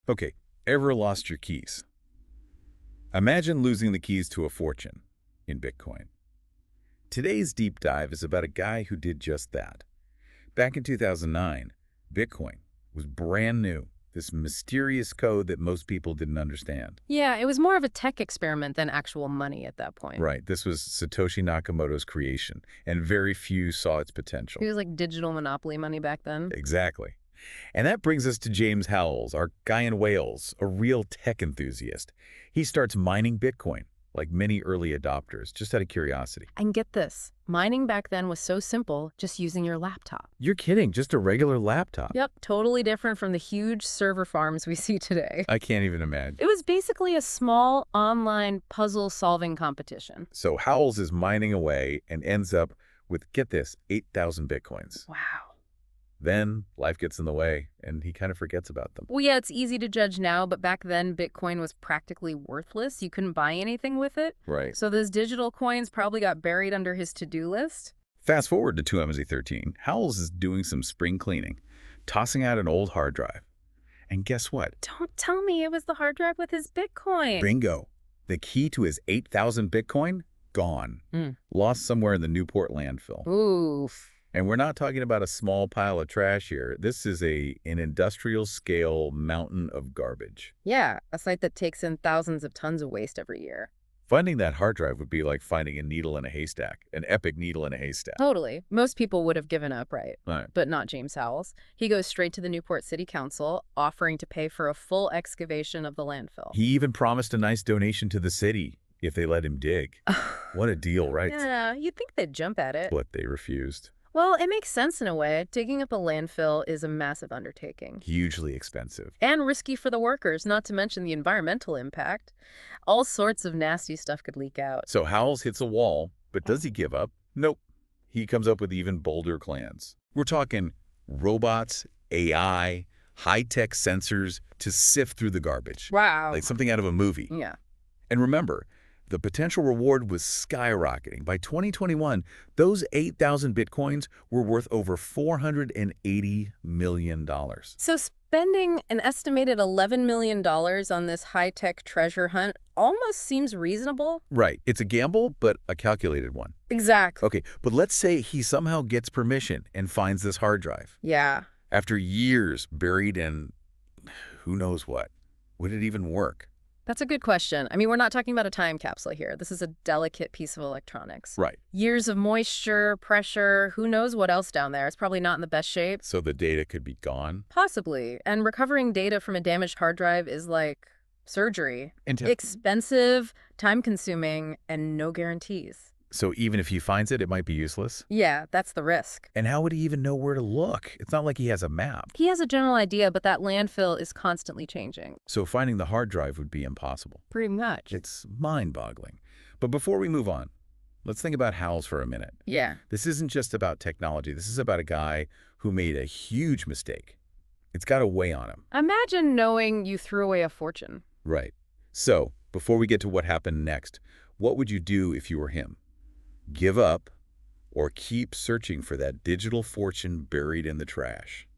Okay, ever lost your keys? Imagine losing the keys to a fortune in Bitcoin. Today's deep dive is about a guy who did just that. Back in 2009, Bitcoin was brand new, this mysterious code that most people didn't understand. Yeah, it was more of a tech experiment than actual money at that point. Right, this was Satoshi Nakamoto's creation, and very few saw its potential. It was like digital monopoly money back then. Exactly. And that brings us to James Howells, our guy in Wales, a real tech enthusiast. He starts mining Bitcoin, like many early adopters, just out of curiosity. And get this, mining back then was so simple, just using your laptop. You're kidding, just a regular laptop? Yep, totally different from the huge server farms we see today. I can't even imagine. It was basically a small online puzzle-solving competition. So Howells is mining away and ends up with, get this, 8,000 Bitcoins. Wow. Then life gets in the way, and he kind of forgets about them. Well, yeah, it's easy to judge now, but back then, Bitcoin was practically worthless. You couldn't buy anything with it. Right. So those digital coins probably got buried under his to-do list. Fast forward to 2013, Howells is doing some spring cleaning, tossing out an old hard drive. And guess what? Don't tell me it was the hard drive with his Bitcoin. Bingo. The key to his 8,000 Bitcoin? Gone. Lost somewhere in the Newport landfill. Oof. And we're not talking about a small pile of trash here. This is an industrial-scale mountain of garbage. Yeah, a site that takes in thousands of tons of waste every year. Finding that hard drive would be like finding a needle in a haystack, an epic needle in a haystack. Totally. Most people would have given up, right? Right. But not James Howells. He goes straight to the Newport City Council, offering to pay for a full excavation of the landfill. He even promised a nice donation to the city if they let him dig. What a deal, right? Yeah, you'd think they'd jump at it. But they refused. Well, it makes sense in a way. Digging up a landfill is a massive undertaking. Hugely expensive. And risky for the workers, not to mention the environmental impact. All sorts of nasty stuff could leak out. So Howells hits a wall, but does he give up? Nope. He comes up with even bolder plans. We're talking robots, AI, high-tech sensors to sift through the garbage. Wow. Like something out of a movie. Yeah. And remember, the potential reward was skyrocketing. By 2021, those 8,000 Bitcoins were worth over $480 million. So spending an estimated $11 million on this high-tech treasure hunt almost seems reasonable. Right. It's a gamble, but a calculated one. Exactly. Okay, but let's say he somehow gets permission and finds this hard drive. Yeah. After years buried in who knows what. Would it even work? That's a good question. I mean, we're not talking about a time capsule here. This is a delicate piece of electronics. Right. Years of moisture, pressure, who knows what else down there. It's probably not in the best shape. So the data could be gone? Possibly. And recovering data from a damaged hard drive is like surgery. Into Expensive, time-consuming, and no guarantees. So even if he finds it, it might be useless? Yeah, that's the risk. And how would he even know where to look? It's not like he has a map. He has a general idea, but that landfill is constantly changing. So finding the hard drive would be impossible. Pretty much. It's mind-boggling. But before we move on, let's think about Howells for a minute. Yeah. This isn't just about technology. This is about a guy who made a huge mistake. It's got to weigh on him. Imagine knowing you threw away a fortune. Right. So before we get to what happened next, what would you do if you were him? Give up or keep searching for that digital fortune buried in the trash?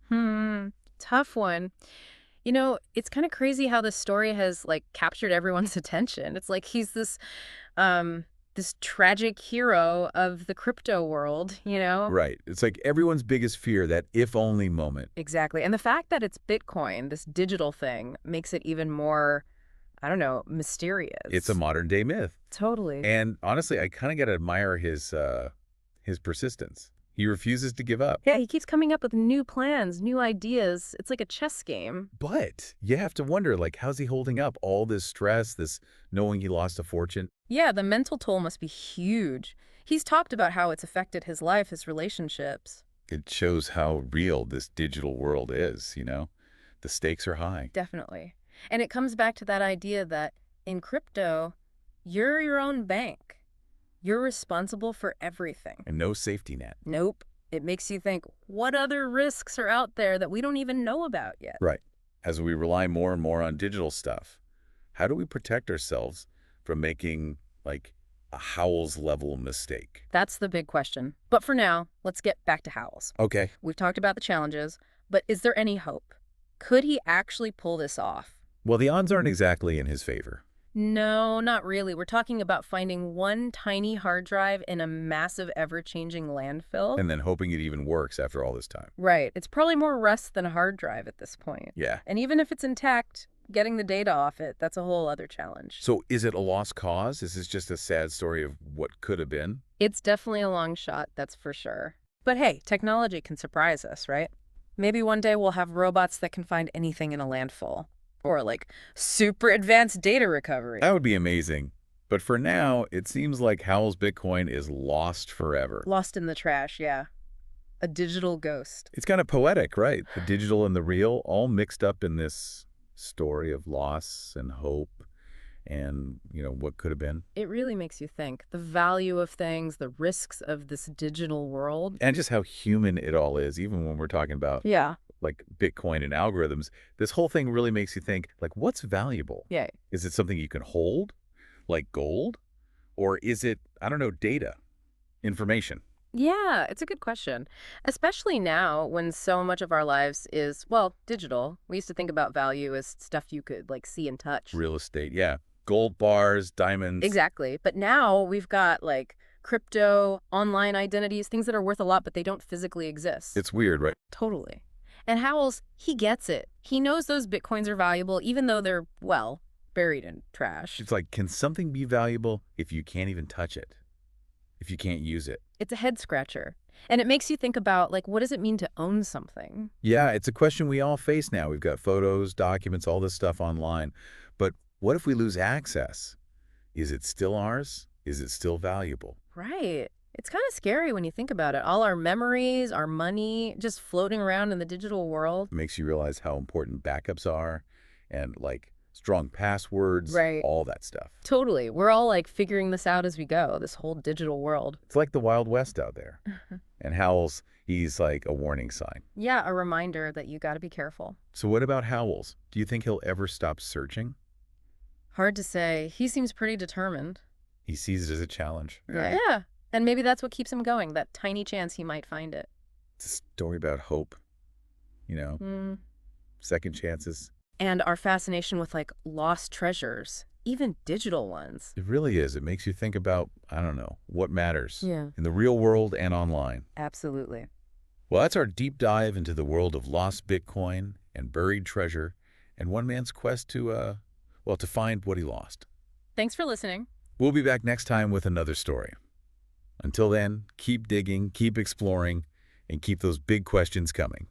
Tough one. You know, it's kind of crazy how this story has, like, captured everyone's attention. It's like he's this tragic hero of the crypto world, you know? Right. It's like everyone's biggest fear, that if-only moment. Exactly. And the fact that it's Bitcoin, this digital thing, makes it even more, I don't know, mysterious. It's a modern-day myth. Totally. And honestly, I kind of got to admire his persistence. He refuses to give up. Yeah, he keeps coming up with new plans, new ideas. It's like a chess game. But you have to wonder, like, how's he holding up all this stress, this knowing he lost a fortune? Yeah, the mental toll must be huge. He's talked about how it's affected his life, his relationships. It shows how real this digital world is, you know? The stakes are high. Definitely. And it comes back to that idea that in crypto, you're your own bank. You're responsible for everything. And no safety net. Nope. It makes you think, what other risks are out there that we don't even know about yet? Right. As we rely more and more on digital stuff, how do we protect ourselves from making, like, a Howells-level mistake? That's the big question. But for now, let's get back to Howells. Okay. We've talked about the challenges, but is there any hope? Could he actually pull this off? Well, the odds aren't exactly in his favor. No, not really. We're talking about finding one tiny hard drive in a massive, ever-changing landfill. And then hoping it even works after all this time. Right. It's probably more rust than a hard drive at this point. Yeah. And even if it's intact, getting the data off it, that's a whole other challenge. So is it a lost cause? Is this just a sad story of what could have been? It's definitely a long shot, that's for sure. But hey, technology can surprise us, right? Maybe one day we'll have robots that can find anything in a landfill. Or like super advanced data recovery. That would be amazing. But for now, it seems like Howells Bitcoin is lost forever. Lost in the trash, yeah. A digital ghost. It's kind of poetic, right? The digital and the real all mixed up in this story of loss and hope and, what could have been. It really makes you think. The value of things, the risks of this digital world. And just how human it all is, even when we're talking about Yeah. like Bitcoin and algorithms. This whole thing really makes you think, like, what's valuable? Yeah. Is it something you can hold, like gold? Or is it, I don't know, data, information? Yeah, it's a good question. Especially now when so much of our lives is, well, digital. We used to think about value as stuff you could like see and touch. Real estate, yeah. Gold bars, diamonds. Exactly. But now we've got like crypto, online identities, things that are worth a lot, but they don't physically exist. It's weird, right? Totally. And Howells, he gets it. He knows those Bitcoins are valuable, even though they're, well, buried in trash. It's like, can something be valuable if you can't even touch it? If you can't use it? It's a head scratcher. And it makes you think about, like, what does it mean to own something? Yeah, it's a question we all face now. We've got photos, documents, all this stuff online. But what if we lose access? Is it still ours? Is it still valuable? Right. It's kind of scary when you think about it. All our memories, our money, just floating around in the digital world. It makes you realize how important backups are and, like, strong passwords, Right. all that stuff. Totally. We're all, like, figuring this out as we go, this whole digital world. It's like the Wild West out there. And Howells, he's like a warning sign. Yeah, a reminder that you got to be careful. So what about Howells? Do you think he'll ever stop searching? Hard to say. He seems pretty determined. He sees it as a challenge. Yeah. And maybe that's what keeps him going, that tiny chance he might find it. It's a story about hope, second chances. And our fascination with, like, lost treasures, even digital ones. It really is. It makes you think about, I don't know, what matters Yeah. in the real world and online. Absolutely. Well, that's our deep dive into the world of lost Bitcoin and buried treasure and one man's quest to find what he lost. Thanks for listening. We'll be back next time with another story. Until then, keep digging, keep exploring, and keep those big questions coming.